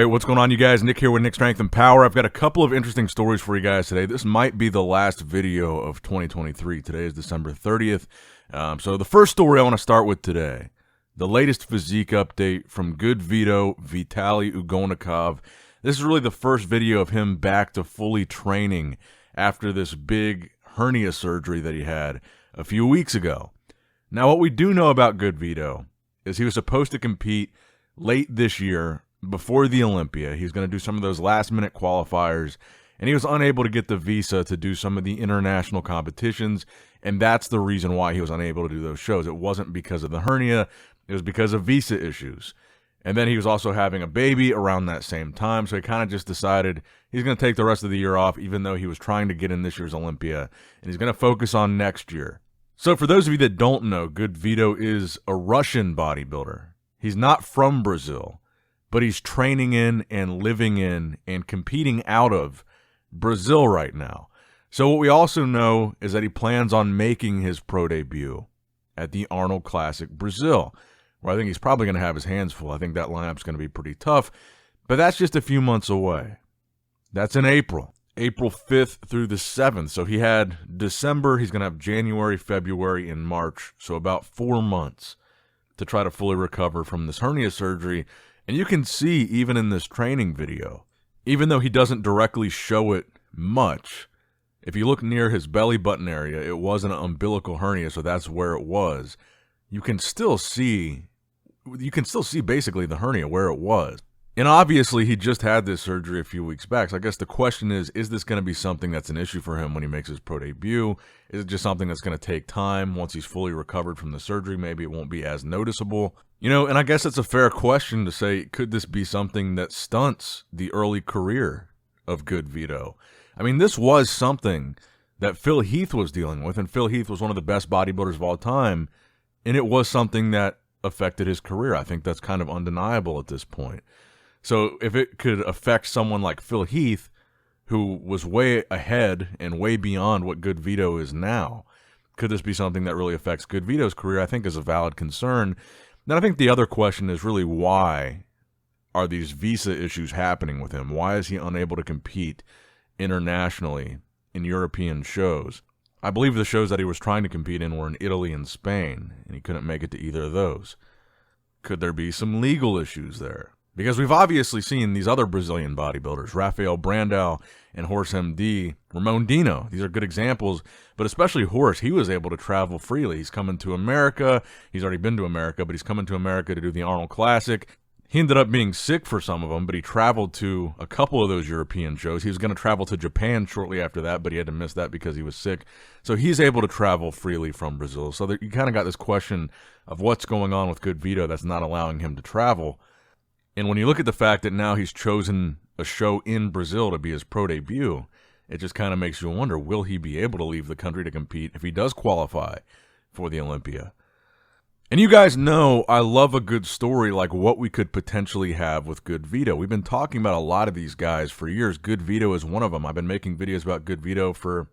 Hey, what's going on, you guys? Nick here with Nick Strength and Power. I've got a couple of interesting stories for you guys today. This might be the last video of 2023. Today is December 30th. So the first story I want to start with today, the latest physique update from GoodVito, Vitaly Ugonikov. This is really the first video of him back to fully training after this big hernia surgery that he had a few weeks ago. Now, what we do know about GoodVito is he was supposed to compete late this year before the Olympia. He's going to do some of those last-minute qualifiers, and he was unable to get the visa to do some of the international competitions, and that's the reason why he was unable to do those shows. It wasn't because of the hernia. It was because of visa issues. And then he was also having a baby around that same time, so he kind of just decided he's going to take the rest of the year off, even though he was trying to get in this year's Olympia, and he's going to focus on next year. So for those of you that don't know, GoodVito is a Russian bodybuilder. He's not from Brazil, but he's training in and living in and competing out of Brazil right now. So what we also know is that he plans on making his pro debut at the Arnold Classic Brazil, where I think he's probably going to have his hands full. I think that lineup's going to be pretty tough, but that's just a few months away. That's in April 5th through the 7th. So he had December, he's going to have January, February, and March, so about 4 months to try to fully recover from this hernia surgery. And you can see, even in this training video, even though he doesn't directly show it much, if you look near his belly button area, it was an umbilical hernia, so that's where it was. You can still see basically the hernia where it was. And obviously, he just had this surgery a few weeks back, so I guess the question is this going to be something that's an issue for him when he makes his pro debut? Is it just something that's going to take time? Once he's fully recovered from the surgery, maybe it won't be as noticeable. You know, and I guess it's a fair question to say, could this be something that stunts the early career of GoodVito? I mean, this was something that Phil Heath was dealing with, and Phil Heath was one of the best bodybuilders of all time, and it was something that affected his career. I think that's kind of undeniable at this point. So if it could affect someone like Phil Heath, who was way ahead and way beyond what GoodVito is now, could this be something that really affects GoodVito's career? I think is a valid concern. Then I think the other question is really, why are these visa issues happening with him? Why is he unable to compete internationally in European shows? I believe the shows that he was trying to compete in were in Italy and Spain, and he couldn't make it to either of those. Could there be some legal issues there? Because we've obviously seen these other Brazilian bodybuilders, Rafael Brandao and Horse MD, Ramon Dino. These are good examples, but especially Horse, he was able to travel freely. He's coming to America. He's already been to America, but he's coming to America to do the Arnold Classic. He ended up being sick for some of them, but he traveled to a couple of those European shows. He was going to travel to Japan shortly after that, but he had to miss that because he was sick. So he's able to travel freely from Brazil. So you kind of got this question of what's going on with GoodVito that's not allowing him to travel. And when you look at the fact that now he's chosen a show in Brazil to be his pro debut, it just kind of makes you wonder, will he be able to leave the country to compete if he does qualify for the Olympia? And you guys know I love a good story like what we could potentially have with GoodVito. We've been talking about a lot of these guys for years. GoodVito is one of them. I've been making videos about GoodVito for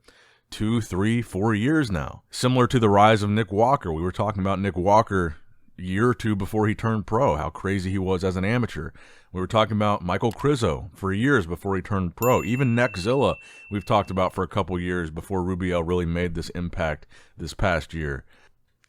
2, 3, 4 years now. Similar to the rise of Nick Walker. We were talking about Nick Walker a year or two before he turned pro, how crazy he was as an amateur. We were talking about Michael Krizo for years before he turned pro. Even Neckzilla we've talked about for a couple years before Rubiel really made this impact this past year.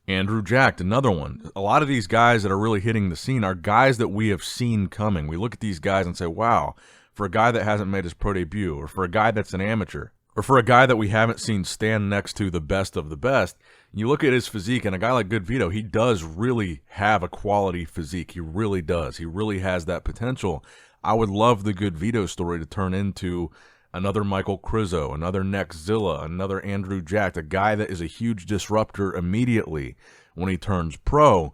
Andrew Jacked, another one. A lot of these guys that are really hitting the scene are guys that we have seen coming. We look at these guys and say, wow, for a guy that hasn't made his pro debut, or for a guy that's an amateur, or for a guy that we haven't seen stand next to the best of the best, you look at his physique, and a guy like GoodVito, he does really have a quality physique. He really does. He really has that potential. I would love the GoodVito story to turn into another Michael Krizo, another Neckzilla, another Andrew Jacked, a guy that is a huge disruptor immediately when he turns pro.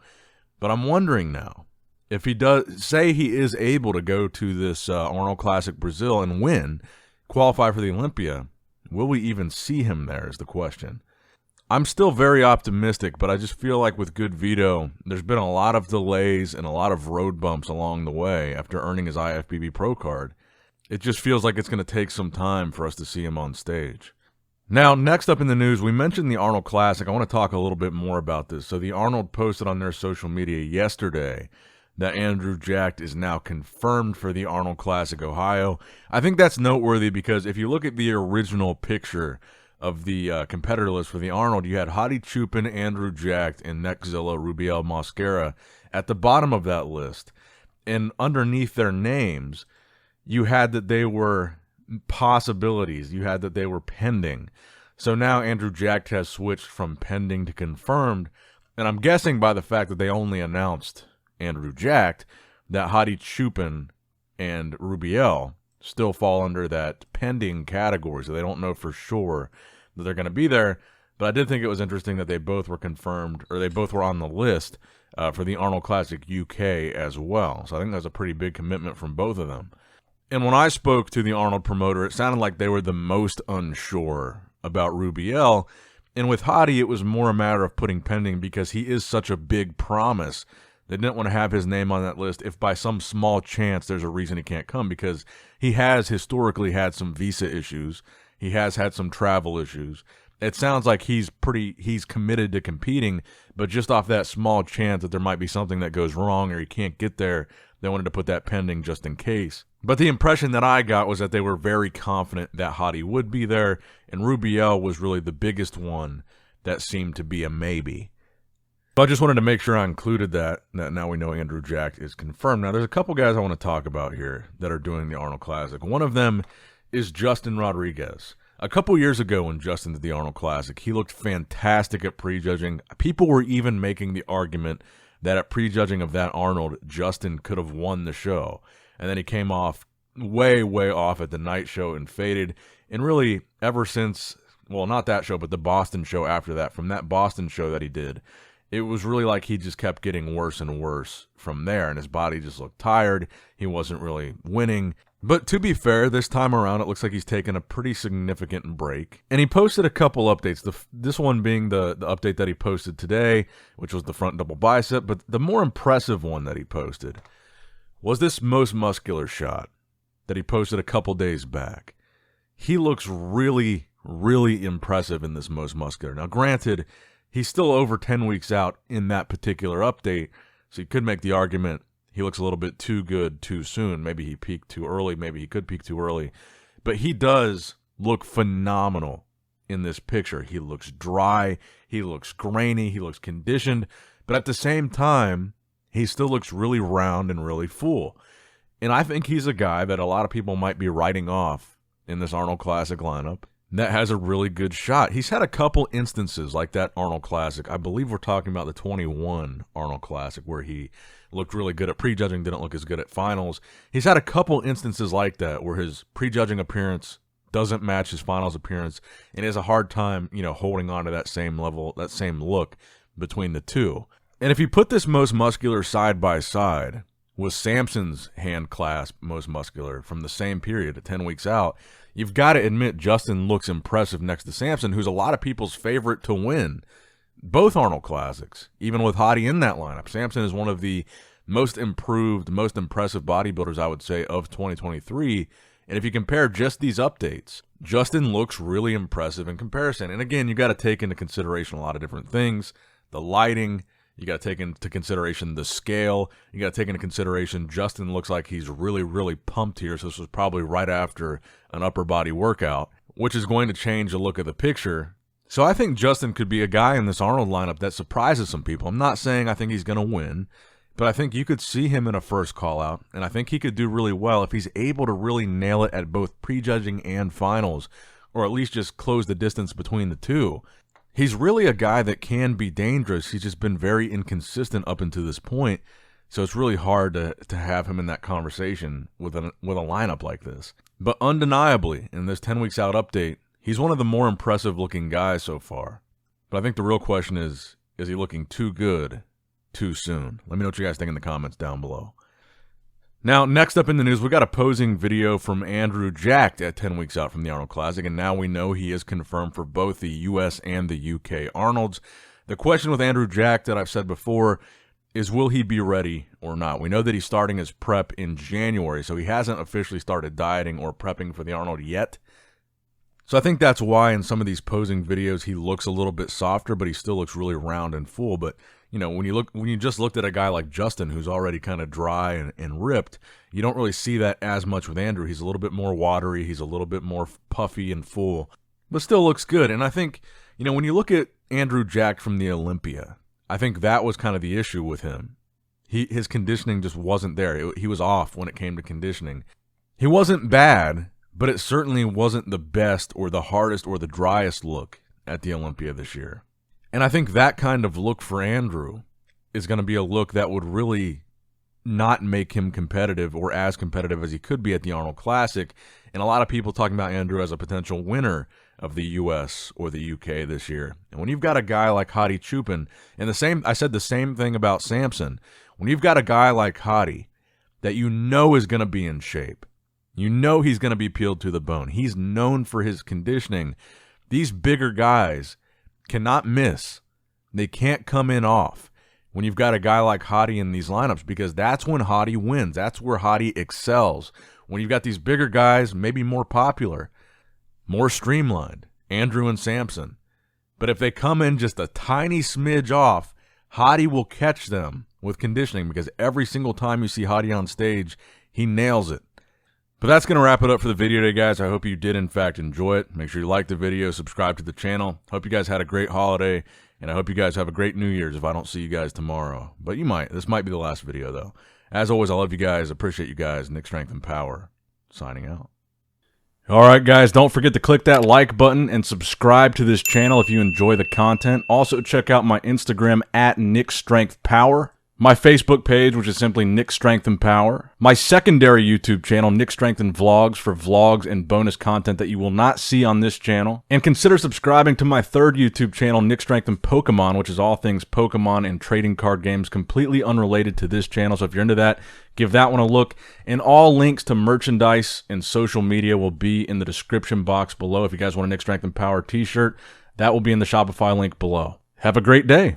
But I'm wondering now, if he does, say he is able to go to this Arnold Classic Brazil and win, qualify for the Olympia, will we even see him there is the question. I'm still very optimistic, but I just feel like with GoodVito, there's been a lot of delays and a lot of road bumps along the way after earning his IFBB Pro card. It just feels like it's going to take some time for us to see him on stage. Now, next up in the news, we mentioned the Arnold Classic. I want to talk a little bit more about this. So the Arnold posted on their social media yesterday that Andrew Jacked is now confirmed for the Arnold Classic Ohio. I think that's noteworthy because if you look at the original picture of the competitor list for the Arnold, you had Hadi Chupin, Andrew Jacked, and Neckzilla Rubiel Mosquera at the bottom of that list. And underneath their names, you had that they were possibilities. You had that they were pending. So now Andrew Jacked has switched from pending to confirmed. And I'm guessing by the fact that they only announced Andrew Jacked, that Hadi Chupin and Rubiel still fall under that pending category. So they don't know for sure that they're going to be there. But I did think it was interesting that they both were confirmed, or they both were on the list for the Arnold Classic UK as well. So I think that's a pretty big commitment from both of them. And when I spoke to the Arnold promoter, it sounded like they were the most unsure about Rubiel. And with Hadi, it was more a matter of putting pending because he is such a big promise. They didn't want to have his name on that list if by some small chance there's a reason he can't come, because he has historically had some visa issues. He has had some travel issues. It sounds like he's committed to competing, but just off that small chance that there might be something that goes wrong or he can't get there, they wanted to put that pending just in case. But the impression that I got was that they were very confident that Hadi would be there, and Rubiel was really the biggest one that seemed to be a maybe. So I just wanted to make sure I included that now we know Andrew Jacked is confirmed. Now, there's a couple guys I want to talk about here that are doing the Arnold Classic. One of them is Justin Rodriguez. A couple years ago when Justin did the Arnold Classic, he looked fantastic at prejudging. People were even making the argument that at prejudging of that Arnold, Justin could have won the show. And then he came off way, way off at the night show and faded. And really, ever since, well, not that show, but the Boston show after that, from that Boston show that he did, it was really like he just kept getting worse and worse from there, and his body just looked tired. He wasn't really winning. But to be fair, this time around, it looks like he's taken a pretty significant break. And he posted a couple updates, this one being the update that he posted today, which was the front double bicep. But the more impressive one that he posted was this most muscular shot that he posted a couple days back. He looks really, really impressive in this most muscular. Now, granted, he's still over 10 weeks out in that particular update, so you could make the argument he looks a little bit too good too soon. Maybe he peaked too early. Maybe he could peak too early. But he does look phenomenal in this picture. He looks dry. He looks grainy. He looks conditioned. But at the same time, he still looks really round and really full. And I think he's a guy that a lot of people might be writing off in this Arnold Classic lineup that has a really good shot. He's had a couple instances like that Arnold Classic. I believe we're talking about the 21 Arnold Classic where he looked really good at prejudging, didn't look as good at finals. He's had a couple instances like that where his prejudging appearance doesn't match his finals appearance and has a hard time, holding on to that same level, that same look between the two. And if you put this most muscular side by side with Samson's hand clasp most muscular from the same period at 10 weeks out, you've got to admit Justin looks impressive next to Samson, who's a lot of people's favorite to win both Arnold Classics, even with Hadi in that lineup. Samson is one of the most improved, most impressive bodybuilders, I would say, of 2023. And if you compare just these updates, Justin looks really impressive in comparison. And again, you got to take into consideration a lot of different things. The lighting, you got to take into consideration the scale. You got to take into consideration Justin looks like he's really, really pumped here. So this was probably right after an upper body workout, which is going to change the look of the picture. So I think Justin could be a guy in this Arnold lineup that surprises some people. I'm not saying I think he's going to win, but I think you could see him in a first call-out, and I think he could do really well if he's able to really nail it at both prejudging and finals, or at least just close the distance between the two. He's really a guy that can be dangerous. He's just been very inconsistent up until this point, so it's really hard to have him in that conversation with a lineup like this. But undeniably, in this 10 weeks out update, he's one of the more impressive-looking guys so far. But I think the real question is he looking too good too soon? Let me know what you guys think in the comments down below. Now, next up in the news, we got a posing video from Andrew Jacked at 10 weeks out from the Arnold Classic, and now we know he is confirmed for both the US and the UK Arnolds. The question with Andrew Jacked that I've said before is, will he be ready or not? We know that he's starting his prep in January, so he hasn't officially started dieting or prepping for the Arnold yet. So I think that's why in some of these posing videos he looks a little bit softer, but he still looks really round and full. But you know, when you just looked at a guy like Justin, who's already kind of dry and ripped, you don't really see that as much with Andrew. He's a little bit more watery. He's a little bit more puffy and full, but still looks good. And I think, you know, when you look at Andrew Jack from the Olympia, I think that was kind of the issue with him. His conditioning just wasn't there. He was off when it came to conditioning. He wasn't bad, but it certainly wasn't the best or the hardest or the driest look at the Olympia this year. And I think that kind of look for Andrew is going to be a look that would really not make him competitive or as competitive as he could be at the Arnold Classic. And a lot of people talking about Andrew as a potential winner of the U.S. or the U.K. this year. And when you've got a guy like Hadi Chupin, and I said the same thing about Samson, when you've got a guy like Hadi that you know is going to be in shape, you know he's going to be peeled to the bone, he's known for his conditioning, these bigger guys cannot miss. They can't come in off when you've got a guy like Hadi in these lineups, because that's when Hadi wins. That's where Hadi excels. When you've got these bigger guys, maybe more popular, more streamlined, Andrew and Samson. But if they come in just a tiny smidge off, Hadi will catch them with conditioning, because every single time you see Hadi on stage, he nails it. But that's going to wrap it up for the video today, guys. I hope you did, in fact, enjoy it. Make sure you like the video, subscribe to the channel. Hope you guys had a great holiday, and I hope you guys have a great New Year's if I don't see you guys tomorrow. But you might. This might be the last video, though. As always, I love you guys. Appreciate you guys. Nick Strength and Power, signing out. All right, guys, don't forget to click that like button and subscribe to this channel if you enjoy the content. Also, check out my Instagram at NickStrengthPower. My Facebook page, which is simply Nick Strength and Power. My secondary YouTube channel, Nick Strength and Vlogs, for vlogs and bonus content that you will not see on this channel. And consider subscribing to my third YouTube channel, Nick Strength and Pokemon, which is all things Pokemon and trading card games, completely unrelated to this channel. So if you're into that, give that one a look. And all links to merchandise and social media will be in the description box below. If you guys want a Nick Strength and Power t-shirt, that will be in the Shopify link below. Have a great day.